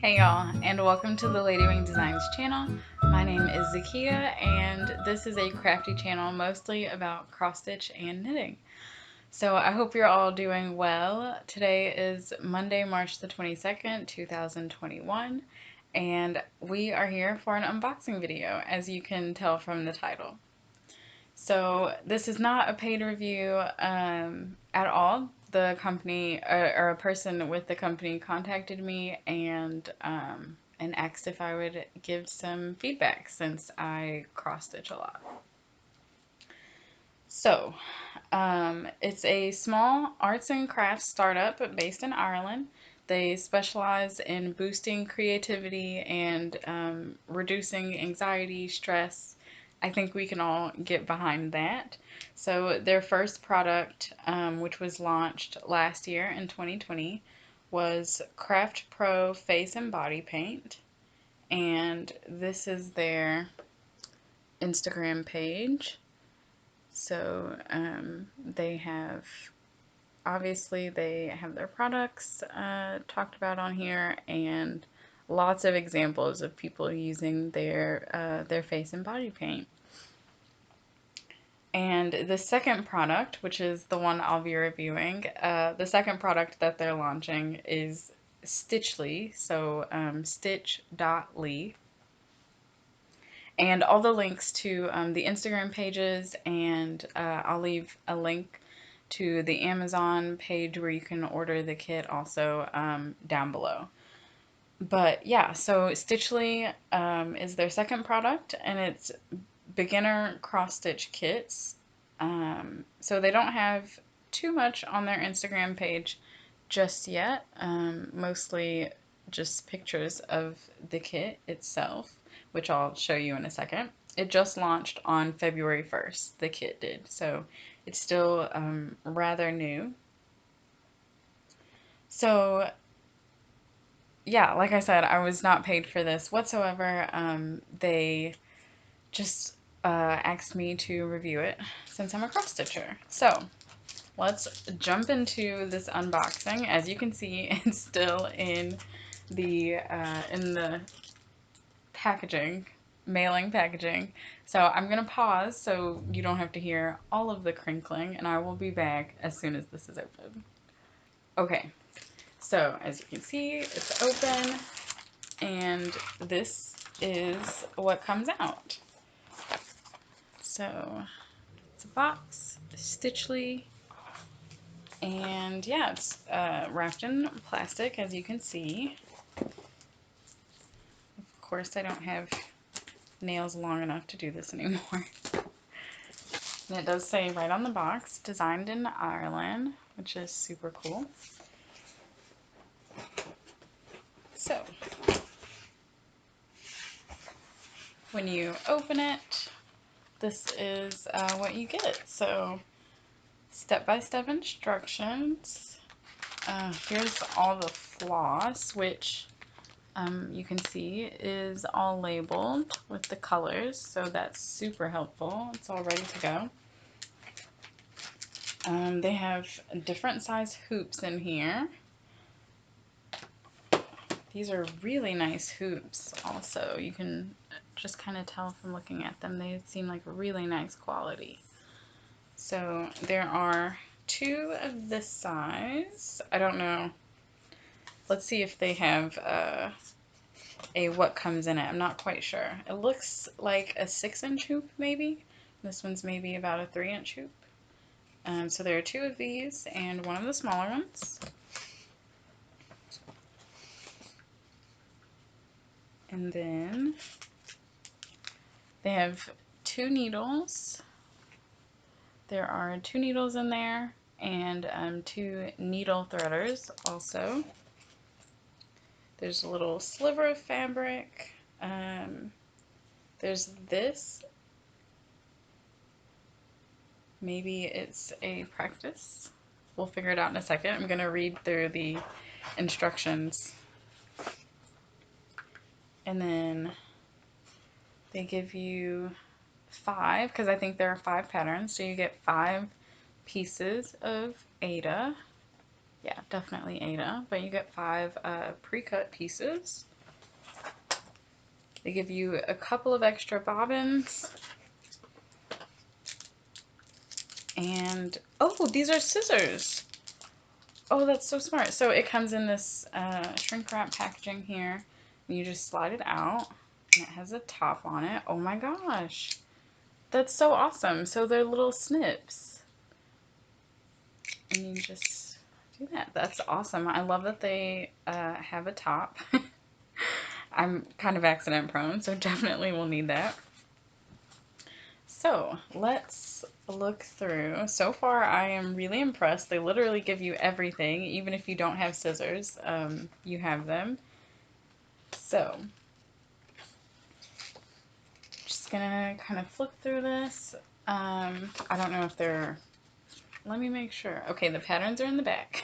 Hey y'all, and welcome to the Ladywing Designs channel. My name is Zakia, and this is a crafty channel mostly about cross-stitch and knitting. So I hope you're all doing well. Today is Monday, March the 22nd, 2021, and we are here for an unboxing video, as you can tell from the title. So this is not a paid review at all. The company or a person with the company contacted me and asked if I would give some feedback since I cross stitch a lot. So it's a small arts and crafts startup based in Ireland. They specialize in boosting creativity and reducing anxiety, stress. I think we can all get behind that. So their first product, which was launched last year in 2020, was Craft Pro Face and Body Paint. And this is their Instagram page. So they have, obviously they have their products talked about on here and lots of examples of people using their face and body paint. And the second product, which is the one I'll be reviewing, the second product that they're launching is Stitchly, so stitch.ly. And all the links to the Instagram pages, and I'll leave a link to the Amazon page where you can order the kit also down below. But yeah, so Stitchly is their second product, and it's beginner cross-stitch kits. So they don't have too much on their Instagram page just yet, mostly just pictures of the kit itself, which I'll show you in a second. It just launched on February 1st, the kit did, so it's still rather new. So yeah, like I said, I was not paid for this whatsoever. They just asked me to review it since I'm a cross stitcher. So let's jump into this unboxing. As you can see, it's still in the packaging, mailing packaging. So I'm gonna pause so you don't have to hear all of the crinkling, and I will be back as soon as this is open. Okay, so as you can see, it's open, and this is what comes out. So it's a box, Stitchly, and yeah, it's wrapped in plastic, as you can see. Of course, I don't have nails long enough to do this anymore. And it does say right on the box, designed in Ireland, which is super cool. So, when you open it, this is what you get. So, step-by-step instructions. Here's all the floss, which you can see is all labeled with the colors, so that's super helpful. It's all ready to go. They have different size hoops in here. These are really nice hoops also. You can just kind of tell from looking at them. They seem like really nice quality. So there are two of this size. I don't know. Let's see if they have a what comes in it. I'm not quite sure. It looks like a 6-inch hoop maybe. This one's maybe about a 3-inch hoop. So there are two of these and one of the smaller ones. And then they have 2 needles. There are 2 needles in there and 2 needle threaders also. There's a little sliver of fabric. There's this. Maybe it's a practice. We'll figure it out in a second. I'm going to read through the instructions. And then they give you 5, because I think there are 5 patterns, so you get 5 pieces of Aida. Yeah, definitely Aida, but you get 5 pre-cut pieces. They give you a couple of extra bobbins. And, oh, these are scissors. Oh, that's so smart. So it comes in this shrink wrap packaging here. And you just slide it out. And it has a top on it. Oh my gosh. That's so awesome. So they're little snips. And you just do that. That's awesome. I love that they have a top. I'm kind of accident prone, so definitely will need that. So let's look through. So far, I am really impressed. They literally give you everything, even if you don't have scissors, you have them. So, just gonna kind of flip through this. I don't know if they're, let me make sure. Okay, the patterns are in the back.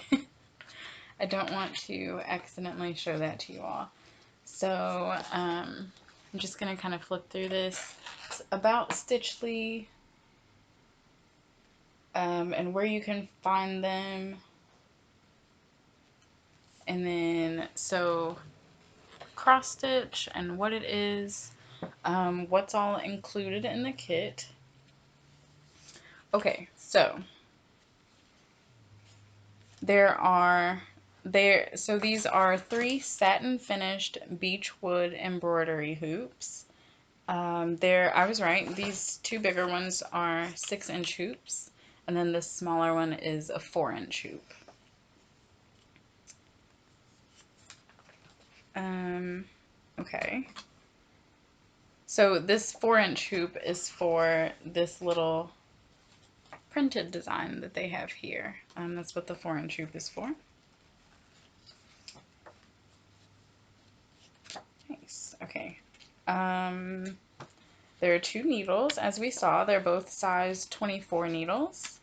I don't want to accidentally show that to you all. So, I'm just gonna kind of flip through this. It's about Stitchly. And where you can find them. And then, so cross stitch and what it is, what's all included in the kit. Okay, so so these are 3 satin finished beechwood embroidery hoops. I was right, these 2 bigger ones are 6-inch hoops, and then this smaller one is a 4-inch hoop. Okay. So this 4-inch hoop is for this little printed design that they have here. That's what the 4-inch hoop is for. Nice. Okay. There are 2 needles, as we saw. They're both size 24 needles.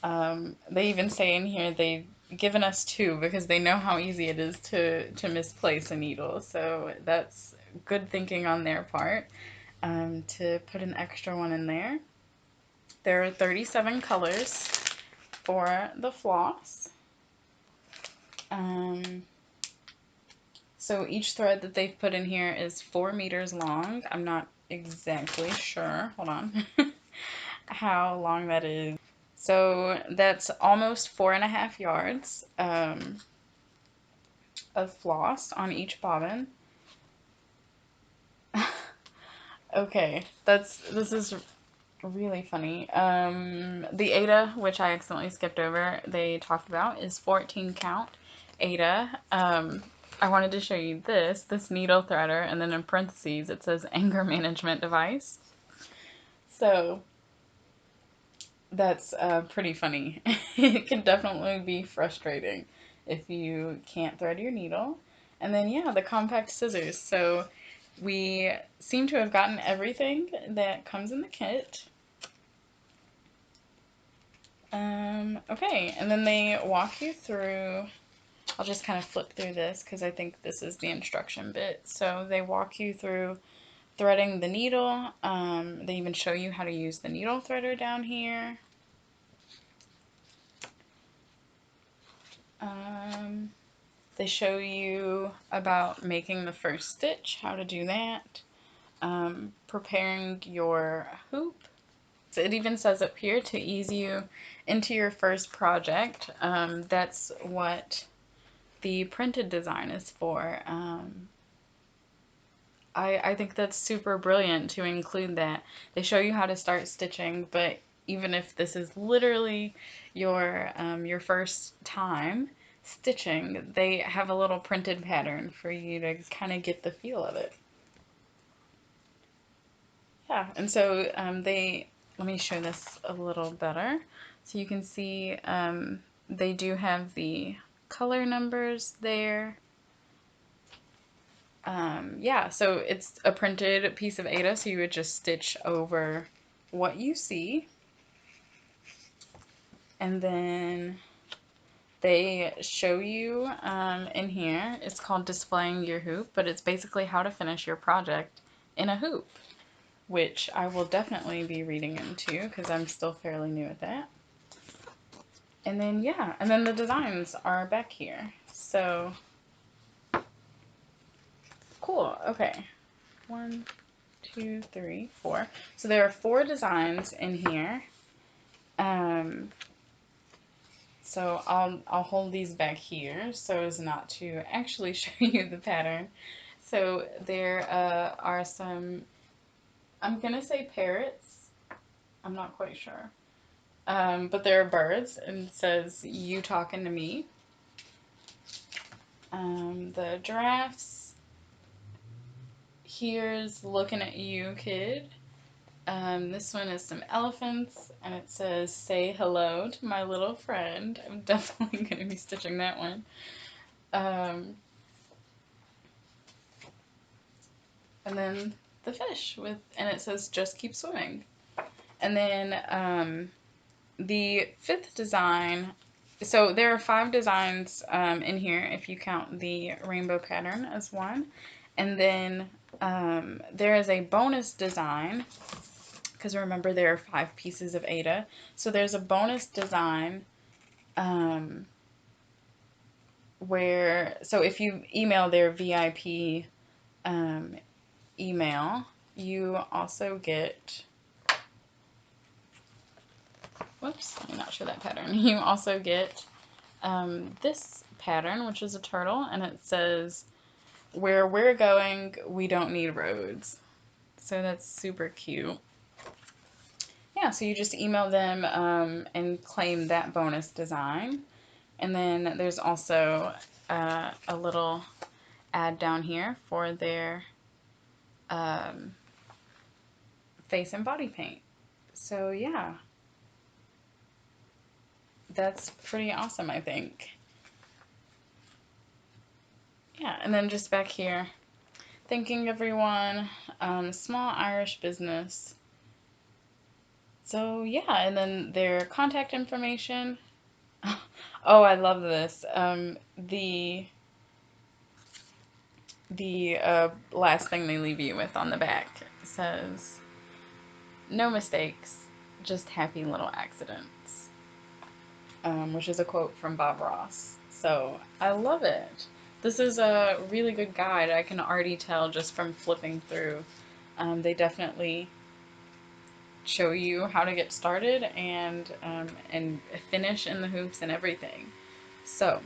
They even say in here they've given us 2 because they know how easy it is to misplace a needle. So that's good thinking on their part, to put an extra one in there. There are 37 colors for the floss. So each thread that they've put in here is 4 meters long. I'm not exactly sure, hold on, how long that is. So that's almost 4.5 yards of floss on each bobbin. Okay, this is really funny. The Aida, which I accidentally skipped over, they talked about is 14 count Aida. I wanted to show you this needle threader, and then in parentheses it says anger management device. So that's pretty funny. It can definitely be frustrating if you can't thread your needle. And then yeah, the compact scissors. So we seem to have gotten everything that comes in the kit. Okay, and then they walk you through, I'll just kind of flip through this because I think this is the instruction bit. So they walk you through threading the needle. They even show you how to use the needle threader down here. They show you about making the first stitch, how to do that, preparing your hoop. So it even says up here to ease you into your first project. That's what the printed design is for. I think that's super brilliant to include that. They show you how to start stitching, but even if this is literally your first time stitching, they have a little printed pattern for you to kind of get the feel of it. Yeah, and so let me show this a little better. So you can see they do have the color numbers there. Yeah, so it's a printed piece of Aida, so you would just stitch over what you see. And then they show you in here, it's called displaying your hoop, but it's basically how to finish your project in a hoop, which I will definitely be reading into because I'm still fairly new at that. And then, yeah, and then the designs are back here. So, cool, okay. one, two, three, four. So there are 4 designs in here. So I'll hold these back here so as not to actually show you the pattern. So there are some, I'm gonna say parrots. I'm not quite sure. But there are birds, and it says you talking to me. The giraffes, here's looking at you, kid. This one is some elephants, and it says, say hello to my little friend. I'm definitely going to be stitching that one. And then the fish, and it says, just keep swimming. And then the 5th design, so there are 5 designs in here if you count the rainbow pattern as one. And then there is a bonus design, because remember there are 5 pieces of Ada. So there's a bonus design so if you email their VIP email, you also get, whoops, let me not show that pattern. You also get this pattern, which is a turtle, and it says, where we're going, we don't need roads. So that's super cute. Yeah, so you just email them and claim that bonus design. And then there's also a little ad down here for their face and body paint. So yeah, that's pretty awesome, I think. Yeah, and then just back here, thanking everyone, small Irish business. So yeah, and then their contact information. Oh, I love this. The last thing they leave you with on the back says, no mistakes, just happy little accidents, which is a quote from Bob Ross. So I love it. This is a really good guide. I can already tell just from flipping through. They definitely show you how to get started and finish in the hoops and everything. So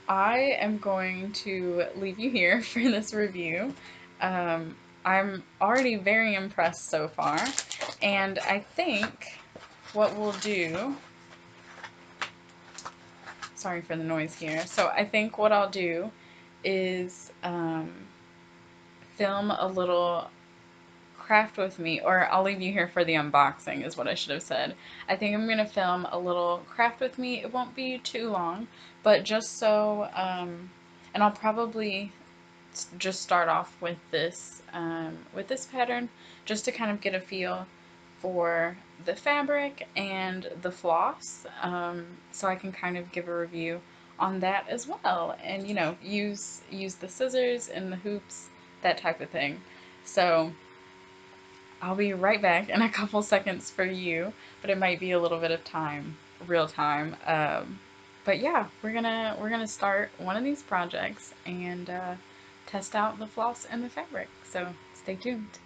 I am going to leave you here for this review. I'm already very impressed so far, and I think what we'll do, sorry for the noise here, so I think what I'll do is film a little craft with me, or I'll leave you here for the unboxing is what I should have said. I think I'm going to film a little craft with me. It won't be too long, but just so, and I'll probably just start off with this pattern just to kind of get a feel for the fabric and the floss, so I can kind of give a review on that as well, and use the scissors and the hoops, that type of thing. So I'll be right back in a couple seconds for you, but it might be a little bit of time, real time. But yeah, we're gonna start one of these projects and test out the floss and the fabric. So stay tuned.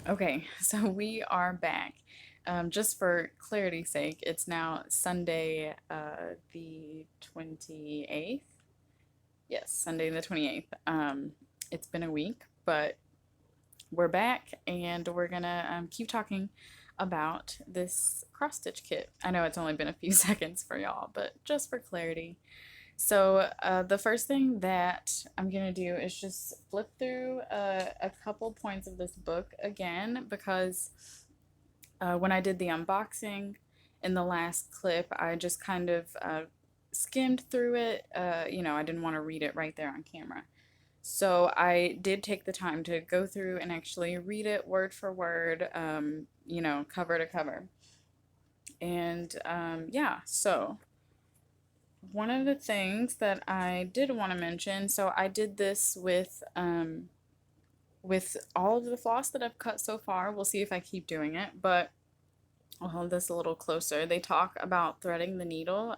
Okay, so we are back. Just for clarity's sake, it's now Sunday, the 28th. Yes, Sunday the 28th. It's been a week, but we're back and we're gonna keep talking about this cross stitch kit. I know it's only been a few seconds for y'all, but just for clarity. So the first thing that I'm gonna do is just flip through a couple points of this book again, because when I did the unboxing in the last clip, I just kind of skimmed through it. I didn't want to read it right there on camera. So I did take the time to go through and actually read it word for word, cover to cover. And yeah, so one of the things that I did want to mention, so I did this with all of the floss that I've cut so far. We'll see if I keep doing it, but I'll hold this a little closer. They talk about threading the needle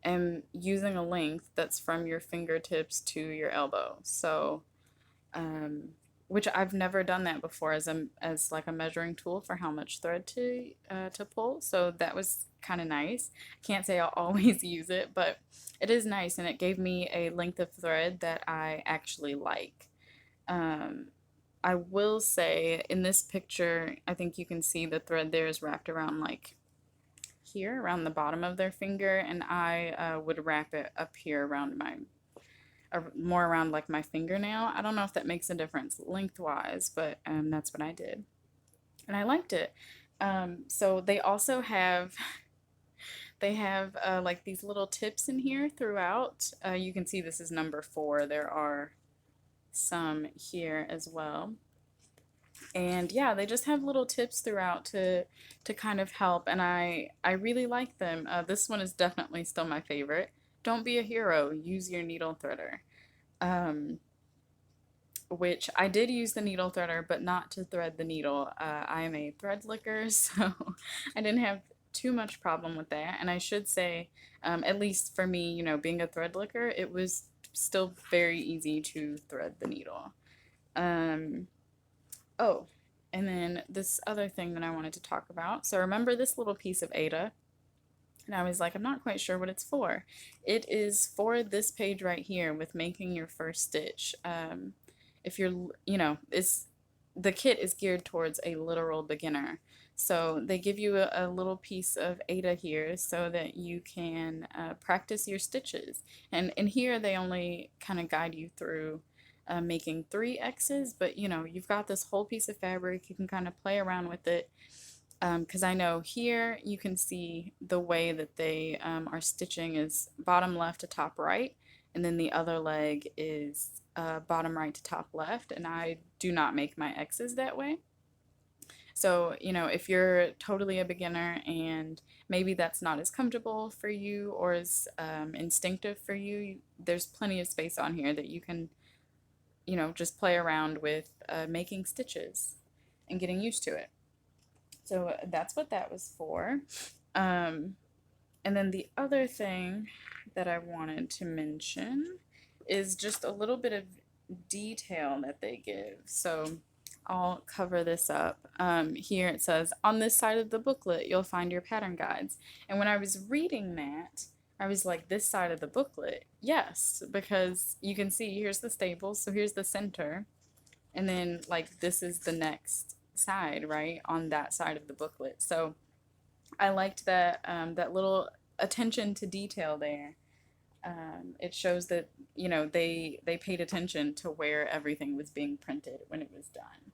am using a length that's from your fingertips to your elbow. So, um, which I've never done that before as like a measuring tool for how much thread to pull. So that was kind of nice. Can't say I'll always use it, but it is nice, and it gave me a length of thread that I actually like. Um, I will say in this picture, I think you can see the thread there is wrapped around like here, around the bottom of their finger, and I would wrap it up here around my, more around like my fingernail. I don't know if that makes a difference lengthwise, but that's what I did, and I liked it. So they also have they have like these little tips in here throughout. You can see this is number 4. There are some here as well. And yeah, they just have little tips throughout to kind of help, and I really like them. This one is definitely still my favorite. Don't be a hero, use your needle threader. Um, which I did use the needle threader, but not to thread the needle. I am a thread licker, so I didn't have too much problem with that. And I should say, at least for me, you know, being a thread licker, it was still very easy to thread the needle. Um, Oh, and then this other thing that I wanted to talk about. So remember this little piece of Ada? And I was like, I'm not quite sure what it's for. It is for this page right here with making your first stitch. If you're, you know, the kit is geared towards a literal beginner. So they give you a little piece of Ada here so that you can practice your stitches. And in here they only kind of guide you through making 3 X's, but you know, you've got this whole piece of fabric, you can kind of play around with it. Because I know here you can see the way that they are stitching is bottom left to top right, and then the other leg is bottom right to top left, and I do not make my X's that way. So, you know, if you're totally a beginner and maybe that's not as comfortable for you or as instinctive for you, there's plenty of space on here that you can, you know, just play around with making stitches and getting used to it. So that's what that was for. Um, and then the other thing that I wanted to mention is just a little bit of detail that they give. So I'll cover this up. Here it says, on this side of the booklet, you'll find your pattern guides. And when I was reading that, I was like, this side of the booklet? Yes, because you can see here's the staples, so here's the center, and then like this is the next side, right, on that side of the booklet. So I liked that that little attention to detail there. It shows that, you know, they paid attention to where everything was being printed when it was done.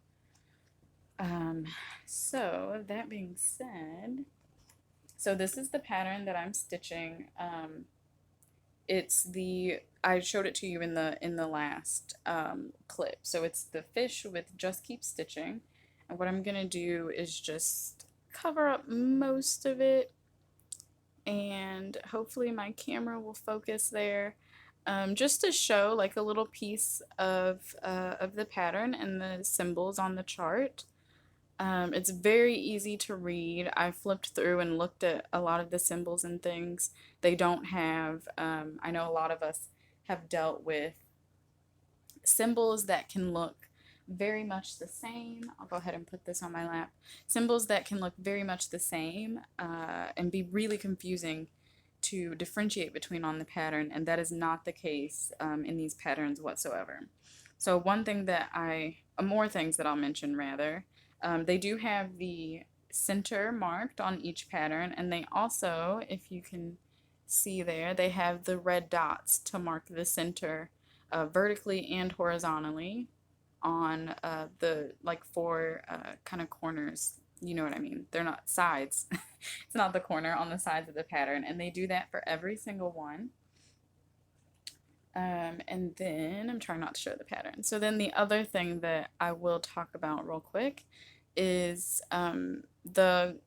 So that being said, so this is the pattern that I'm stitching. It's the, I showed it to you in the last clip. So it's the fish with just keep stitching, and what I'm gonna do is just cover up most of it, and hopefully my camera will focus there, just to show like a little piece of the pattern and the symbols on the chart. It's very easy to read. I flipped through and looked at a lot of the symbols and things. They don't have, I know a lot of us have dealt with symbols that can look very much the same. I'll go ahead and put this on my lap. Symbols that can look very much the same and be really confusing to differentiate between on the pattern, and that is not the case in these patterns whatsoever. So one thing that more things that I'll mention rather, they do have the center marked on each pattern, and they also, if you can see there, they have the red dots to mark the center vertically and horizontally on the like 4 kind of corners. You know what I mean? They're not sides. It's not the corner on the sides of the pattern, and they do that for every single one. And then I'm trying not to show the pattern. So then the other thing that I will talk about real quick is the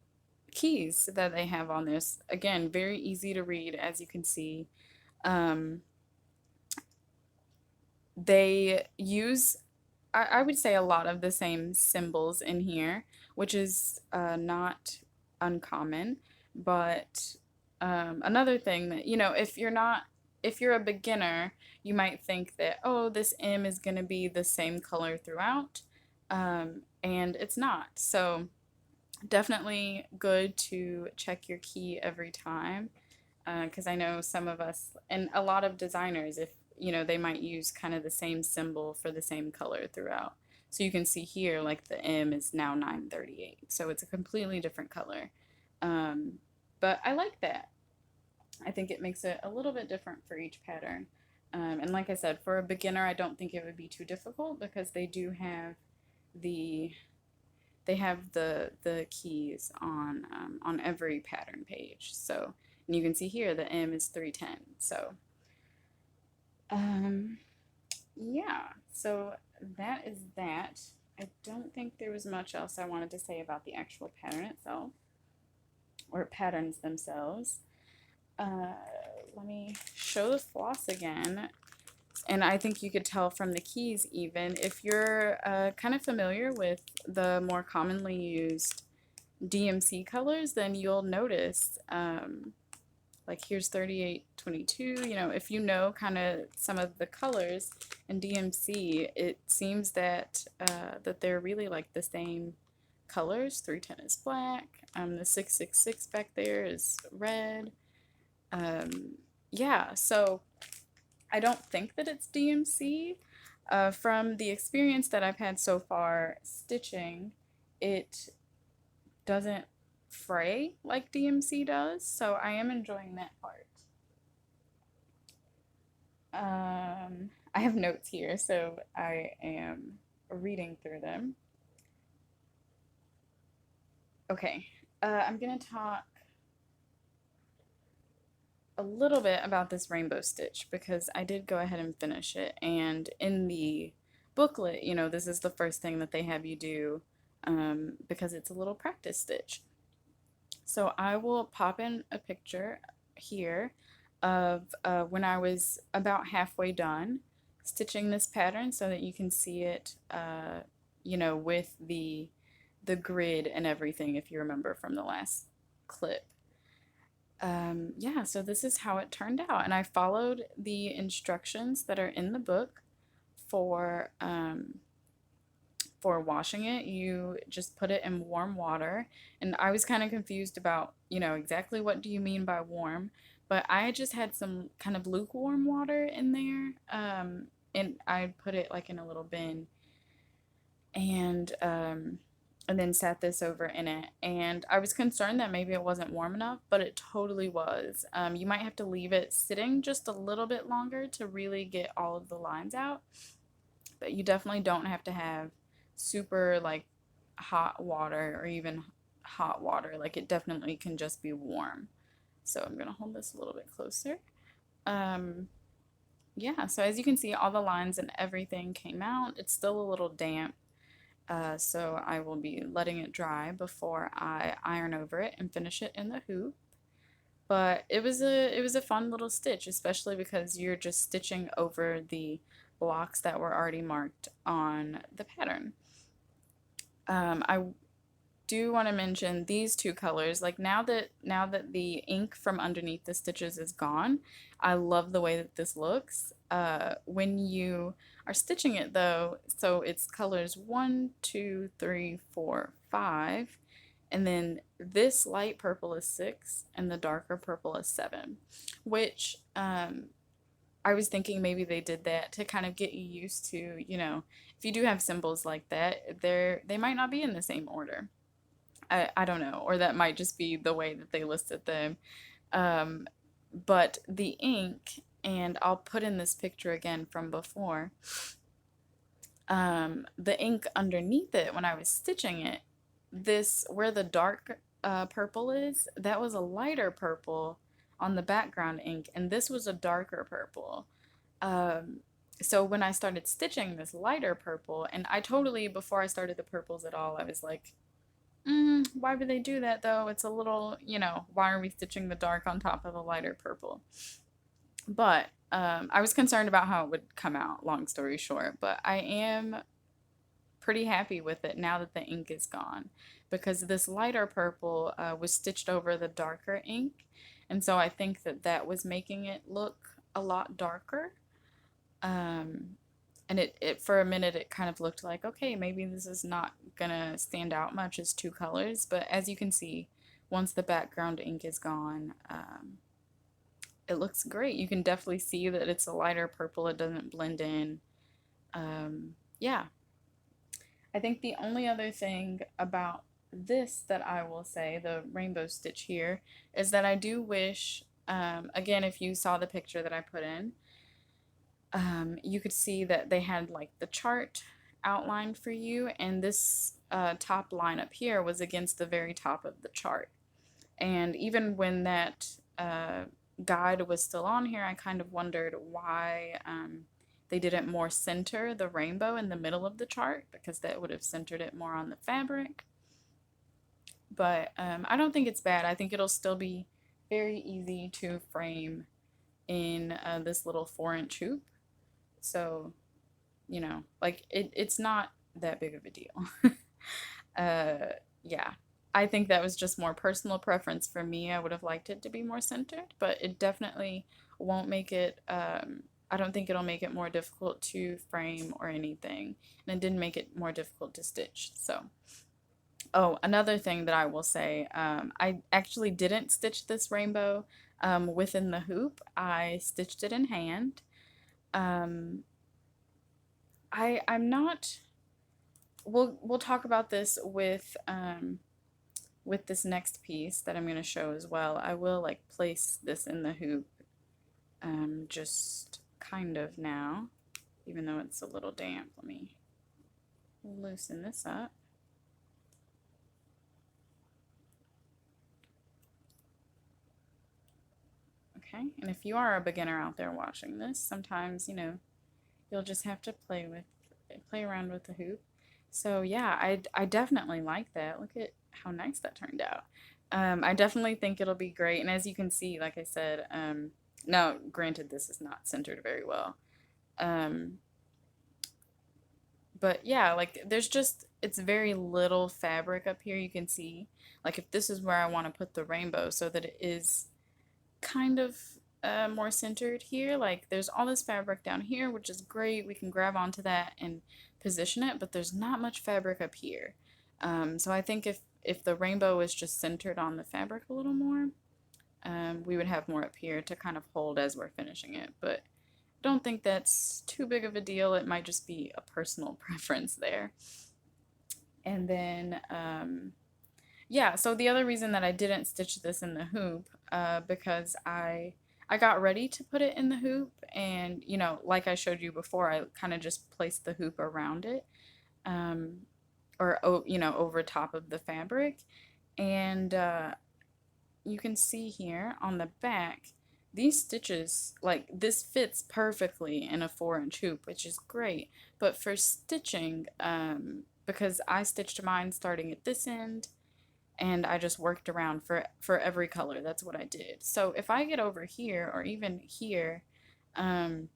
keys that they have on this. Again, very easy to read, as you can see. They use, I would say, a lot of the same symbols in here, which is not uncommon, but Another thing that, if you're a beginner, you might think that, oh, this M is going to be the same color throughout, and it's not. So definitely good to check your key every time, because I know some of us and a lot of designers, if they might use kind of the same symbol for the same color throughout. So you can see here, like the M is now 938, so it's a completely different color. Um, but I like that. I think it makes it a little bit different for each pattern. And like I said, for a beginner, I don't think it would be too difficult because they do have the the keys on every pattern page. So, and you can see here the M is 310. So, um, yeah. So that is that. I don't think there was much else I wanted to say about the actual pattern itself or patterns themselves. Uh, Let me show the floss again. And I think you could tell from the keys even, if you're kind of familiar with the more commonly used DMC colors, then you'll notice, like here's 3822, if you know kind of some of the colors in DMC, it seems that that they're really like the same colors. 310 is black, the 666 back there is red. Yeah, so I don't think that it's DMC. From the experience that I've had so far stitching, it doesn't fray like DMC does, so I am enjoying that part. I have notes here, so I am reading through them. Okay, I'm gonna talk a little bit about this rainbow stitch because I did go ahead and finish it, and in the booklet, this is the first thing that they have you do, because it's a little practice stitch. So I will pop in a picture here of when I was about halfway done stitching this pattern so that you can see it, with the grid and everything, if you remember from the last clip. Yeah, so this is how it turned out, and I followed the instructions that are in the book for washing it. You just put it in warm water, and I was kind of confused about, exactly what do you mean by warm, but I just had some kind of lukewarm water in there, and I put it like in a little bin, and then sat this over in it, and I was concerned that maybe it wasn't warm enough, but it totally was. You might have to leave it sitting just a little bit longer to really get all of the lines out, but you definitely don't have to have super like hot water or even hot water. Like it definitely can just be warm. So I'm gonna hold this a little bit closer. Um, yeah, so as you can see, all the lines and everything came out. It's still a little damp, so I will be letting it dry before I iron over it and finish it in the hoop. But it was a fun little stitch, especially because you're just stitching over the blocks that were already marked on the pattern. I do want to mention these two colors. Like now that the ink from underneath the stitches is gone, I love the way that this looks. When you are stitching it though, so it's colors 1, 2, 3, 4, 5, and then this light purple is 6 and the darker purple is 7, which I was thinking maybe they did that to kind of get you used to, if you do have symbols like that, they might not be in the same order. I don't know, or that might just be the way that they listed them. Um, but the ink, and I'll put in this picture again from before, the ink underneath it when I was stitching it, this where the dark purple is, that was a lighter purple on the background ink, and this was a darker purple. Um, so when I started stitching this lighter purple, and I totally, before I started the purples at all, I was like, why would they do that though? It's a little, why are we stitching the dark on top of the lighter purple? But I was concerned about how it would come out, long story short, but I am pretty happy with it now that the ink is gone because this lighter purple was stitched over the darker ink, And so I think that that was making it look a lot darker. Um, and it for a minute it kind of looked like, okay, maybe this is not gonna stand out much as two colors, but as you can see, once the background ink is gone, it looks great. You can definitely see that it's a lighter purple, it doesn't blend in. Yeah, I think the only other thing about this that I will say, the rainbow stitch here, is that I do wish, again, if you saw the picture that I put in, you could see that they had like the chart outlined for you, and this top line up here was against the very top of the chart. And even when that guide was still on here, I kind of wondered why they didn't more center the rainbow in the middle of the chart, because that would have centered it more on the fabric. But I don't think it's bad. I think it'll still be very easy to frame in this little 4-inch hoop. So, you know, like it's not that big of a deal. Yeah, I think that was just more personal preference for me. I would have liked it to be more centered, but it definitely won't make it, I don't think it'll make it more difficult to frame or anything. And it didn't make it more difficult to stitch. So, oh, another thing that I will say, I actually didn't stitch this rainbow within the hoop. I stitched it in hand. Um, I'm not. We'll talk about this with this next piece that I'm gonna show as well. I will like place this in the hoop, just kind of now, even though it's a little damp. Let me loosen this up. Okay, and if you are a beginner out there watching this, sometimes, you know, you'll just have to play around with the hoop. So yeah, I definitely like that. Look at how nice that turned out. I definitely think it'll be great. And as you can see, like I said, now granted this is not centered very well. Um, but yeah, like there's just, it's very little fabric up here. You can see, like if this is where I want to put the rainbow so that it is kind of more centered here. Like there's all this fabric down here, which is great. We can grab onto that and position it, but there's not much fabric up here. So I think if the rainbow was just centered on the fabric a little more, we would have more up here to kind of hold as we're finishing it. But I don't think that's too big of a deal. It might just be a personal preference there. And then yeah, so the other reason that I didn't stitch this in the hoop, because I got ready to put it in the hoop, and you know, like I showed you before, I kind of just placed the hoop around it, um, or you know, over top of the fabric, and you can see here on the back, these stitches, like this fits perfectly in a 4-inch hoop, which is great. But for stitching, because I stitched mine starting at this end and I just worked around for every color. That's what I did. So if I get over here or even here, um,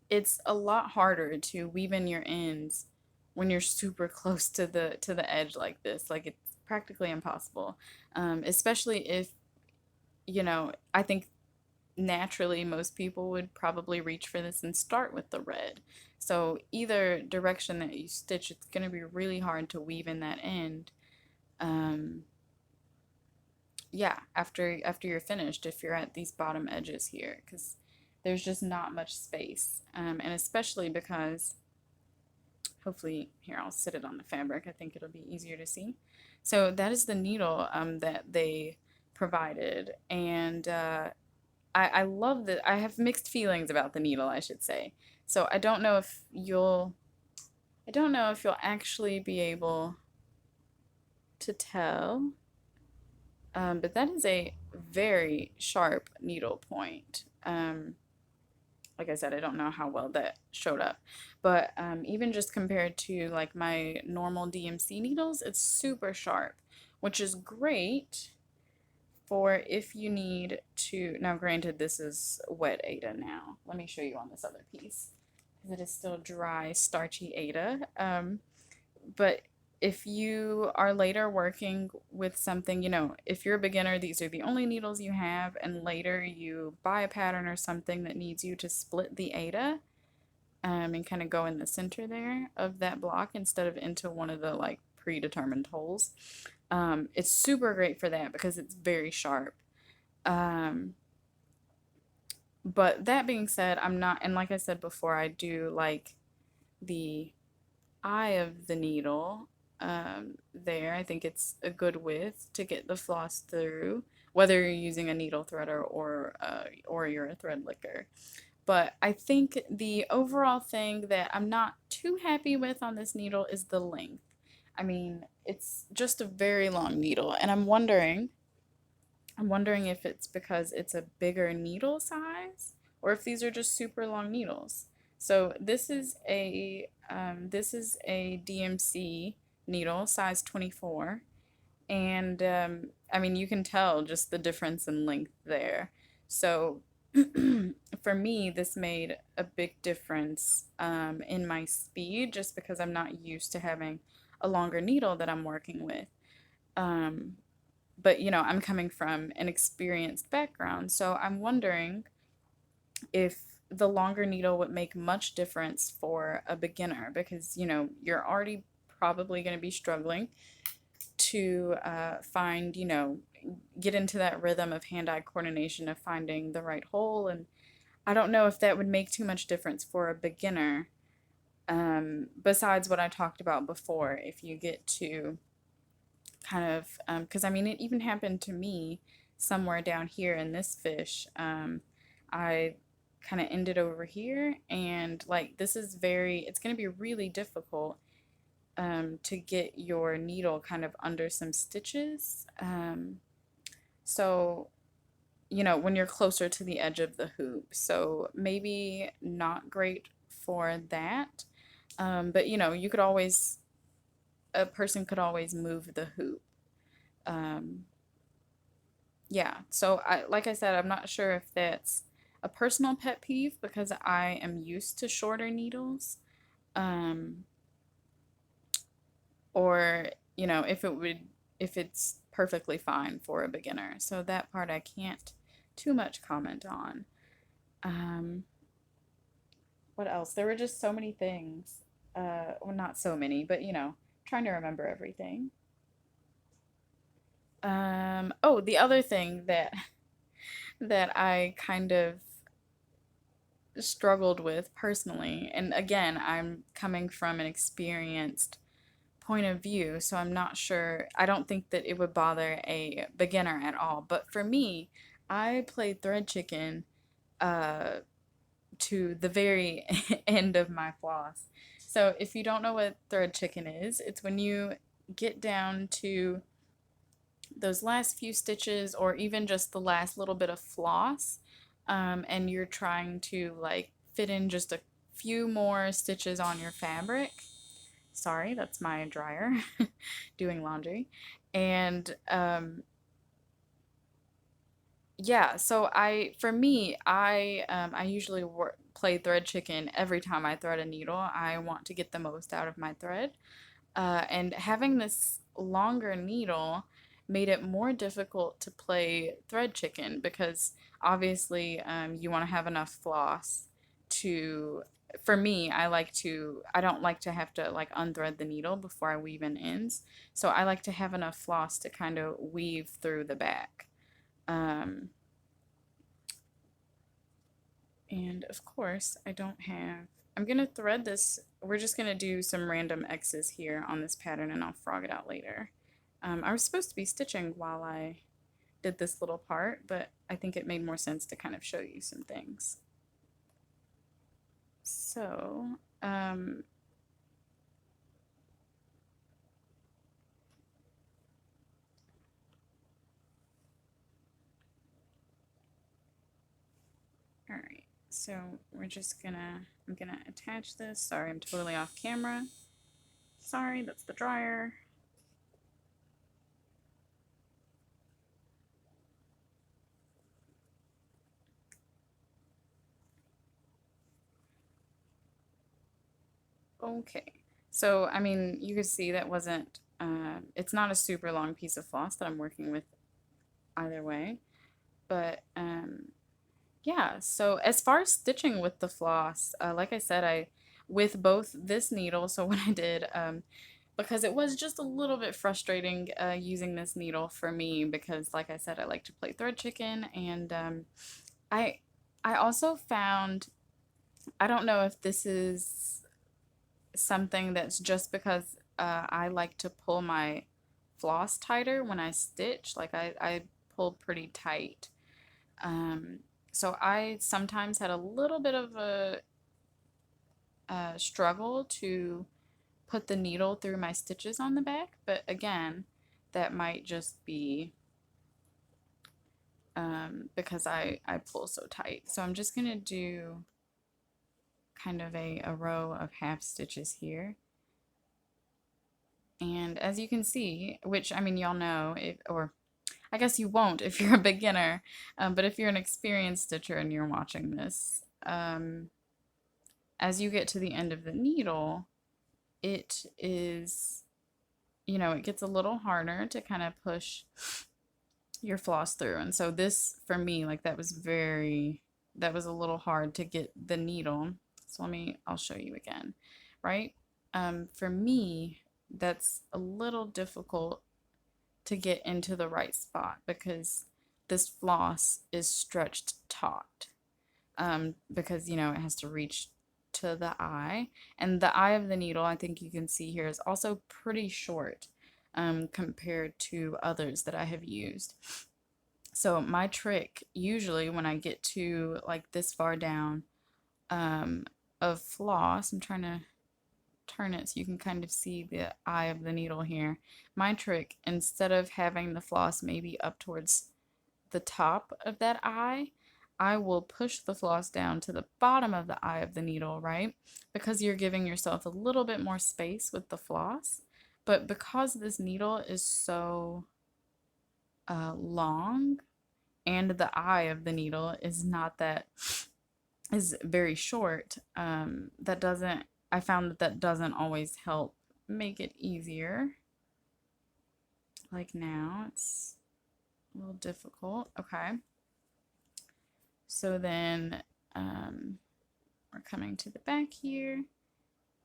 it's a lot harder to weave in your ends when you're super close to the edge like this. Like it's practically impossible, especially if, you know, I think naturally most people would probably reach for this and start with the red. So either direction that you stitch, it's going to be really hard to weave in that end. Um, yeah, after you're finished, if you're at these bottom edges here, because there's just not much space, and especially because hopefully here I'll sit it on the fabric. I think it'll be easier to see. So that is the needle that they provided, and I love that. I have mixed feelings about the needle, I should say. So I don't know if you'll actually be able to tell. But that is a very sharp needle point. Like I said, I don't know how well that showed up, but even just compared to like my normal DMC needles, it's super sharp, which is great for if you need to. Now, granted, this is wet Aida now. Let me show you on this other piece because it is still dry, starchy Aida. But if you are later working with something, if you're a beginner, these are the only needles you have, and later you buy a pattern or something that needs you to split the eta, and kind of go in the center there of that block instead of into one of the like predetermined holes. It's super great for that because it's very sharp. Um, but that being said, I'm not, and like I said before, I do like the eye of the needle there. I think it's a good width to get the floss through, whether you're using a needle threader or you're a thread licker. But I think the overall thing that I'm not too happy with on this needle is the length. I mean, it's just a very long needle, and I'm wondering if it's because it's a bigger needle size or if these are just super long needles. So this is a DMC needle, size 24, and I mean you can tell just the difference in length there. So for me, this made a big difference in my speed just because I'm not used to having a longer needle that I'm working with. Um, but I'm coming from an experienced background, so I'm wondering if the longer needle would make much difference for a beginner because you're already probably going to be struggling to find, get into that rhythm of hand-eye coordination of finding the right hole. And I don't know if that would make too much difference for a beginner, besides what I talked about before. If you get to kind of, because I mean, it even happened to me somewhere down here in this fish. I kind of ended over here, and like it's going to be really difficult to get your needle kind of under some stitches. So, when you're closer to the edge of the hoop. So maybe not great for that. But a person could always move the hoop. Um, yeah. So like I said, I'm not sure if that's a personal pet peeve because I am used to shorter needles. Um, or if it's perfectly fine for a beginner. So that part I can't too much comment on. Um, what else? There were just so many things. Well, not so many, but trying to remember everything. Oh, the other thing that I kind of struggled with personally, and again, I'm coming from an experienced point of view, so I'm not sure. I don't think that it would bother a beginner at all. But for me, I played Thread Chicken uh, to the very end of my floss. So if you don't know what Thread Chicken is, it's when you get down to those last few stitches or even just the last little bit of floss, and you're trying to like fit in just a few more stitches on your fabric. Sorry, that's my dryer doing laundry. And yeah, so for me, I usually play thread chicken every time I thread a needle. I want to get the most out of my thread. And having this longer needle made it more difficult to play thread chicken because obviously you want to have enough floss to. For me, I don't like to have to like unthread the needle before I weave in ends. So I like to have enough floss to kind of weave through the back. Um, and of course, I'm gonna thread this. We're just gonna do some random X's here on this pattern and I'll frog it out later. I was supposed to be stitching while I did this little part, but I think it made more sense to kind of show you some things. So, all right. So I'm gonna attach this. Sorry, I'm totally off camera. Sorry, that's the dryer. Okay, So, I mean, you could see that wasn't, it's not a super long piece of floss that I'm working with either way. But yeah, so as far as stitching with the floss, like I said, with both this needle, so when I did, because it was just a little bit frustrating using this needle for me because, like I said, I like to play thread chicken, and I I also found, I don't know if this is something that's just because I like to pull my floss tighter when I stitch, like I pull pretty tight. Um, so I sometimes had a little bit of a struggle to put the needle through my stitches on the back, but again, that might just be because I pull so tight. So I'm just gonna do kind of a row of half stitches here. And as you can see, which I mean, y'all know, or I guess you won't if you're a beginner, but if you're an experienced stitcher and you're watching this, as you get to the end of the needle, it is, it gets a little harder to kind of push your floss through. And so this, for me, like that was a little hard to get the needle. So I'll show you again, right? For me, that's a little difficult to get into the right spot because this floss is stretched taut. Because it has to reach to the eye, and the eye of the needle, I think you can see here, is also pretty short compared to others that I have used. So my trick usually when I get to like this far down um, of floss, I'm trying to turn it so you can kind of see the eye of the needle here. My trick, instead of having the floss maybe up towards the top of that eye, I will push the floss down to the bottom of the eye of the needle, right? Because you're giving yourself a little bit more space with the floss. But because this needle is so long and the eye of the needle is not that, is very short, I found that that doesn't always help make it easier. Like now, it's a little difficult. Okay. So then we're coming to the back here.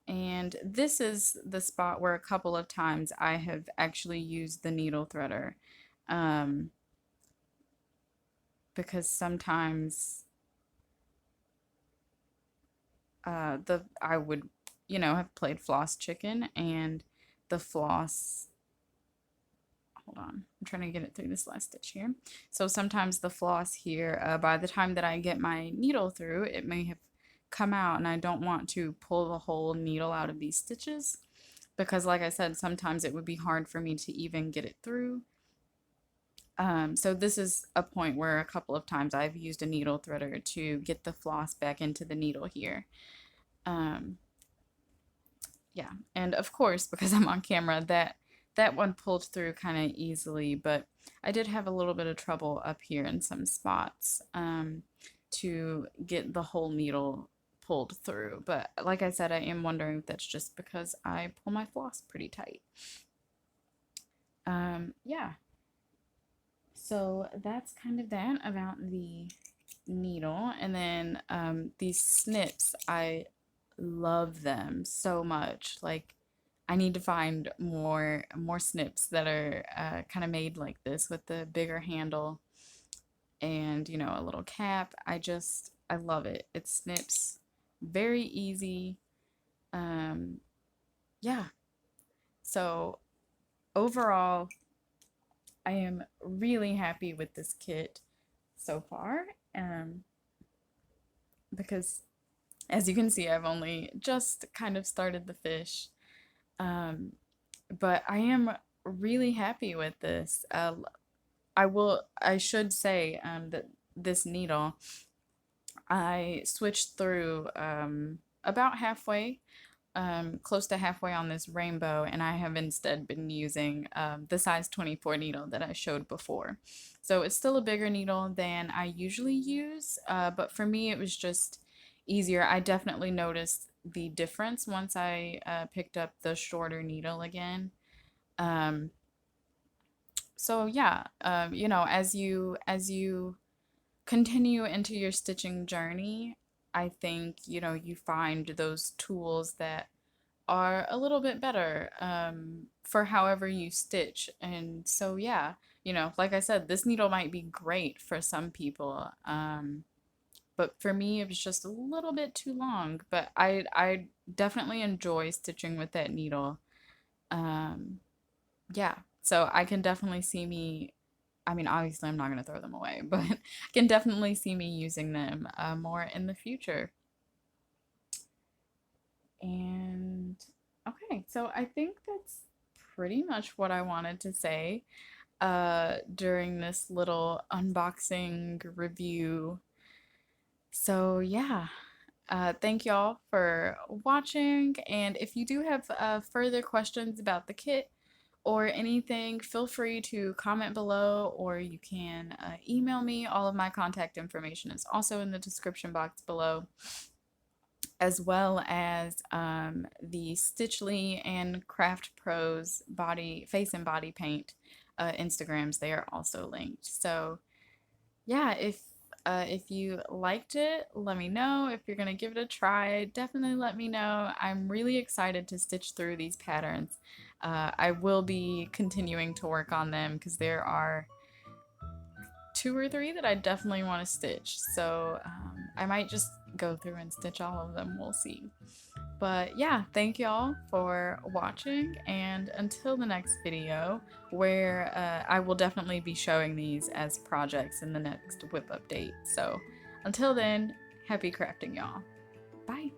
And this is the spot where a couple of times I have actually used the needle threader. Um, because sometimes I would, have played floss chicken and the floss, hold on, I'm trying to get it through this last stitch here. So sometimes the floss here, by the time that I get my needle through, it may have come out, and I don't want to pull the whole needle out of these stitches because, like I said, sometimes it would be hard for me to even get it through. So this is a point where a couple of times I've used a needle threader to get the floss back into the needle here. Um, yeah, and of course, because I'm on camera, that one pulled through kind of easily, but I did have a little bit of trouble up here in some spots to get the whole needle pulled through. But like I said, I am wondering if that's just because I pull my floss pretty tight. Yeah, so that's kind of that about the needle. And then these snips, I love them so much. Like I need to find more snips that are kind of made like this with the bigger handle and a little cap. I love it. It snips very easy. Um, yeah. So overall, I am really happy with this kit so far. Because as you can see, I've only just kind of started the fish. Um, but I am really happy with this. I should say that this needle, I switched through about halfway, close to halfway on this rainbow, and I have instead been using the size 24 needle that I showed before. So it's still a bigger needle than I usually use, but for me it was just easier. I definitely noticed the difference once I picked up the shorter needle again. Um, so yeah, as you continue into your stitching journey, I think, you find those tools that are a little bit better for however you stitch. And so, yeah, like I said, this needle might be great for some people. But for me, it was just a little bit too long. But I definitely enjoy stitching with that needle. Um, yeah, so I can definitely see me. I mean, obviously, I'm not going to throw them away, but I can definitely see me using them more in the future. And okay, so I think that's pretty much what I wanted to say during this little unboxing review. So, yeah, thank y'all for watching. And if you do have further questions about the kit or anything, feel free to comment below, or you can email me. All of my contact information is also in the description box below, as well as the Stitchly and Craft Pros face and body paint Instagrams. They are also linked. So yeah, if you liked it, let me know. If you're gonna give it a try, definitely let me know. I'm really excited to stitch through these patterns. I will be continuing to work on them because there are two or three that I definitely want to stitch. So I might just go through and stitch all of them. We'll see. But yeah, thank y'all for watching, and until the next video, where I will definitely be showing these as projects in the next whip update. So until then, happy crafting, y'all. Bye.